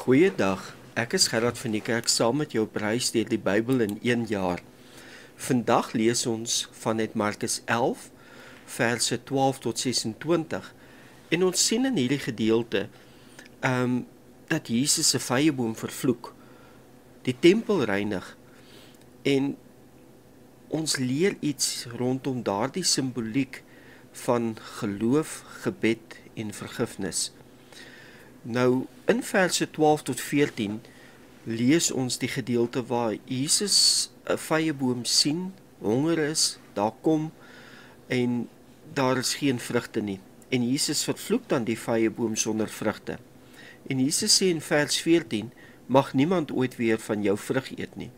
Goeiedag, ek is Gerard van die kerk saam met jou op reis deur die Bybel in 1 jaar. Vandag lees ons vanuit Markus 11, verse 12 tot 26. En ons sien in hierdie gedeelte dat Jesus 'n vyeboom vervloek, die tempel reinig, en ons leer iets rondom daardie simboliek van geloof, gebed en vergifnis. Nou, in verse 12 tot 14 lees ons die gedeelte waar Jesus 'n vyeboom sien, honger is, daar kom en daar is geen vrugte nie. En Jesus vervloek dan die vyeboom sonder vrugte. En Jesus sê in vers 14, mag niemand ooit weer van jou vrug eet nie.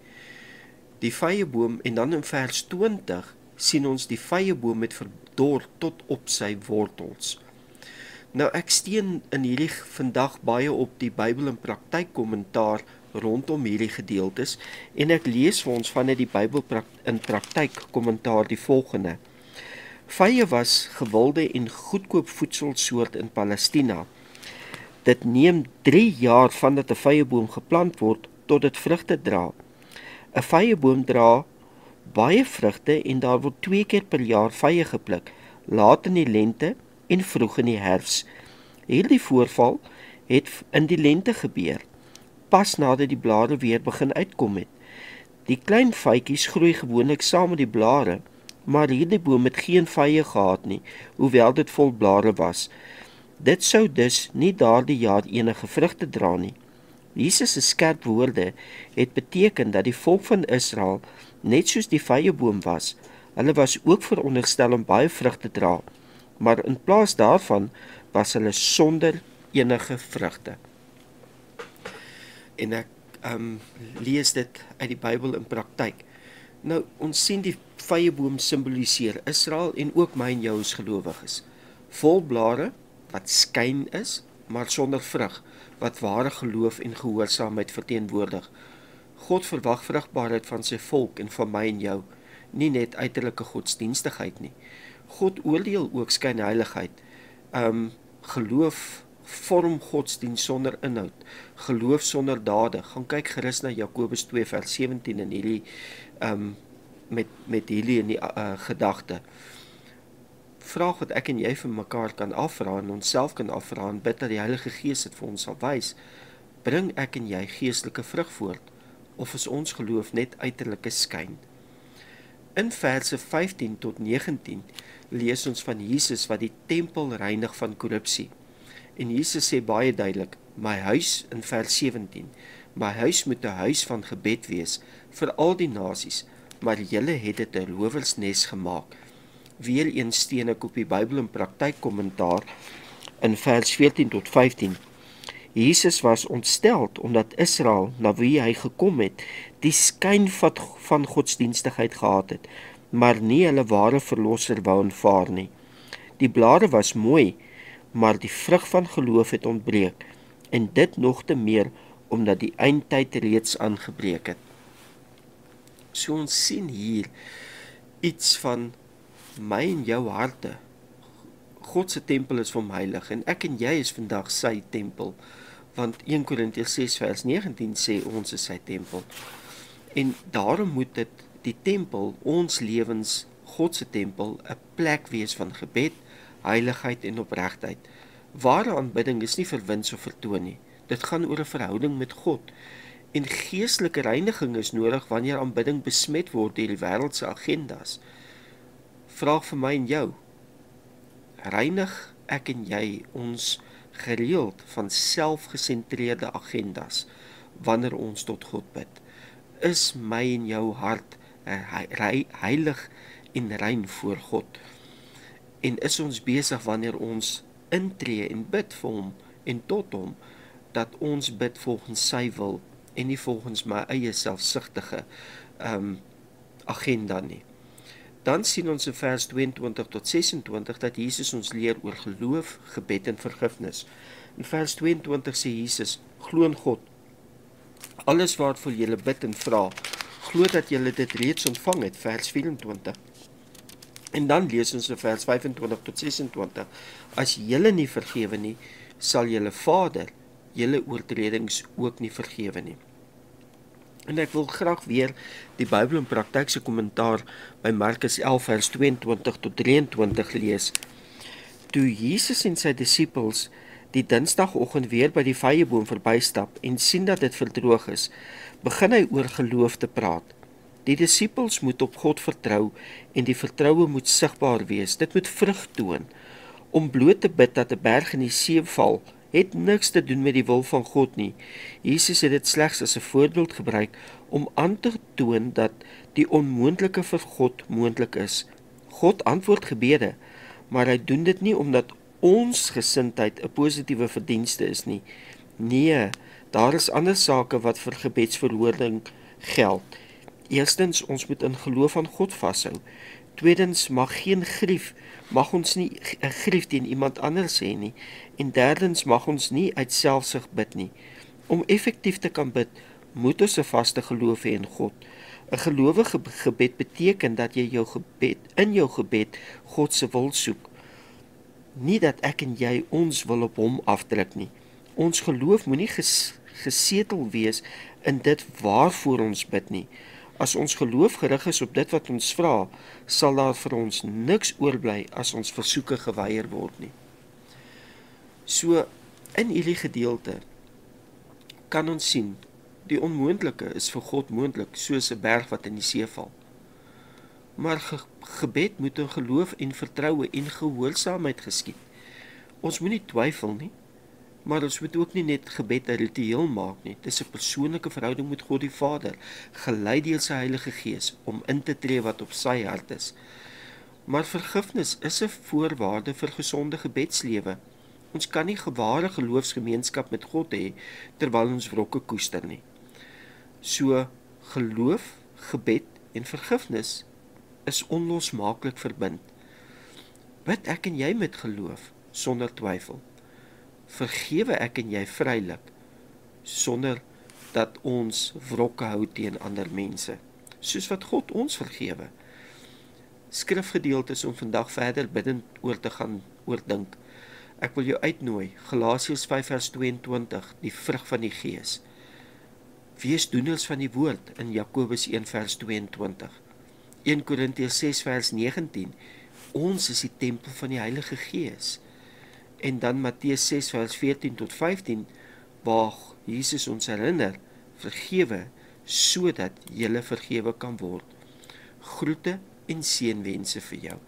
Die vyeboom, en dan in vers 20 sien ons die vyeboom met verdor tot op sy wortels. Nou ek steun in hierdie vandag baie op die Bybel in praktyk kommentaar rondom hierdie gedeeltes en ek lees vir ons vanuit die Bybel in praktyk kommentaar die volgende. Vye was gewilde en goedkoop voedselsoort in Palestina. Dit neem 3 jaar vandat 'n vyeboom geplant word tot dit vrugte dra. 'n Vyeboom dra baie vrugte en daar word 2 keer per jaar vye gepluk, laat in die lente en vroeg in die herfs. Hierdie voorval het in die lente gebeur, pas nadat die blare weer begin uitkom het. Die klein vytjies groei gewoonlik saam met die blare, maar hierdie boom het geen vye gehad nie, hoewel dit vol blare was. Dit sou dus nie daardie jaar enige vrugte dra nie. Jesus se skerp woorde het beteken dat die volk van Israel net soos die vyeboom was. Hulle was ook veronderstel om baie vrugte te dra, maar in plaas daarvan was hulle sonder enige vrugte. En ek lees dit uit die Bybel in praktyk. Nou, ons sien die vyeboom simboliseer Israel en ook my en jou as gelowiges. Vol blare wat skyn is, maar sonder vrug, wat ware geloof en gehoorsaamheid verteenwoordig. God verwag vrugbaarheid van sy volk en van my en jou, nie net uiterlike godsdienstigheid nie. God oordeel ook skynheiligheid. Geloof vorm godsdienst sonder inhoud, geloof sonder dade. Gaan kyk gerus na Jakobus 2 vers 17 in hierdie met hierdie in die gedagte. Vraag wat ek en jy vir mekaar kan afvra en ons self kan afvra en bid dat die Heilige Gees dit vir ons sal wys. Bring ek en jy geestelike vrug voort, of is ons geloof net uiterlike skyn? In verse 15 tot 19 lees ons van Jesus wat die tempel reinig van korrupsie. En Jesus sê baie duidelik, my huis in vers 17, my huis moet 'n huis van gebed wees vir al die nasies, maar julle het dit 'n rowersnes gemaak. Weereens steun ek op die Bybel in praktyk kommentaar in vers 14 tot 15. Jesus was ontsteld omdat Israel, na wie hy gekom het, die skyn van godsdienstigheid gehad het, maar nie hulle ware verlosser wou aanvaar nie. Die blare was mooi, maar die vrug van geloof het ontbreek, en dit nog te meer omdat die eindtyd reeds aangebreek het. So ons sien hier iets van my en jou harte. God se tempel is vir hom heilig, en ek en jy is vandag sy tempel, want 1 Korintiërs 6 vers 19 sê ons is sy tempel. En daarom moet dit die tempel, ons lewens, God se tempel, 'n plek wees van gebed, heiligheid en opregtheid. Ware aanbidding is nie vir wins of vertoon nie. Dit gaan oor 'n verhouding met God. En geestelike reiniging is nodig wanneer aanbidding besmet word deur die wêreld se agendas. Vraag vir my en jou, reinig ek en jy ons gereeld van selfgesentreerde agendas wanneer ons tot God bid? Is my en jou hart heilig en rein voor God? En is ons besig wanneer ons intree en bid vir hom en tot hom, dat ons bid volgens sy wil en nie volgens my eie selfsugtige agenda nie? Dan sien ons in vers 22 tot 26 dat Jesus ons leer oor geloof, gebed en vergifnis. In vers 22 sê Jesus, glo in God. Alles waarvoor julle bid en vra, glo dat julle dit reeds ontvang het, vers 24. En dan lees ons in vers 25 tot 26, as julle nie vergewe nie, sal julle Vader julle oortredings ook nie vergewe nie. En ek wil graag weer die Bybel in Praktyk se kommentaar by Markus 11 vers 22 tot 23 lees. Toe Jesus en sy disippels die dinsdagoggend weer by die vyeboom verbystap en sien dat dit verdroog is, begin hy oor geloof te praat. Die disippels moet op God vertrou en die vertroue moet sigbaar wees. Dit moet vrug toon. Om bloot te bid dat 'n berg in die see val, het niks te doen met die wil van God nie. Jesus het dit slegs as 'n voorbeeld gebruik om aan te toon dat die onmoontlike vir God moontlik is. God antwoord gebede, maar hy doen dit nie omdat ons gesindheid 'n positiewe verdienste is nie. Nee, daar is ander sake wat vir gebedsverhoording geld. Eerstens, ons moet in geloof aan God vashou. Tweedens, mag ons nie 'n grief teen iemand anders hê nie. En derdens, mag ons nie uit selfsug bid nie. Om effektief te kan bid, moet ons 'n vaste geloof hê in God. 'n Gelowige gebed beteken dat jy in jou gebed God se wil soek. Nie dat ek en jy ons wil op hom afdruk nie. Ons geloof moenie gesetel wees in dit waarvoor ons bid nie. As ons geloof gerig is op dit wat ons vra, sal daar vir ons niks oorbly as ons versoeke geweier word nie. So, in hierdie gedeelte kan ons sien, die onmoontlike is vir God moontlik, soos 'n berg wat in die see val. Maar gebed moet in geloof en vertroue en gehoorsaamheid geskied. Ons moet nie twyfel nie, maar ons moet ook nie net gebed 'n ritueel maak nie. Dit is 'n persoonlike verhouding met God die Vader, gelei deur sy Heilige Gees om in te tree wat op sy hart is. Maar vergifnis is 'n voorwaarde vir gesonde gebedslewe. Ons kan nie ware geloofsgemeenskap met God hê terwyl ons wrokke koester nie. So geloof, gebed en vergifnis is onlosmaaklik verbind. Bid ek en jy met geloof sonder twyfel. Vergewe ek en jy vrylik sonder dat ons wrokke hou teen ander mense, soos wat God ons vergewe. Skrifgedeeltes om vandag verder bidend oor te gaan oordink. Ek wil jou uitnooi, Galasiërs 5 vers 22, die vrug van die Gees. Wees doeners van die woord in Jakobus 1 vers 22. 1 Korintiërs 6 vers 19, ons is die tempel van die Heilige Gees. En dan Matteus 6 vers 14 tot 15, waar Jesus ons herinner, vergewe, sodat julle vergewe kan word. Groete en seënwense vir jou.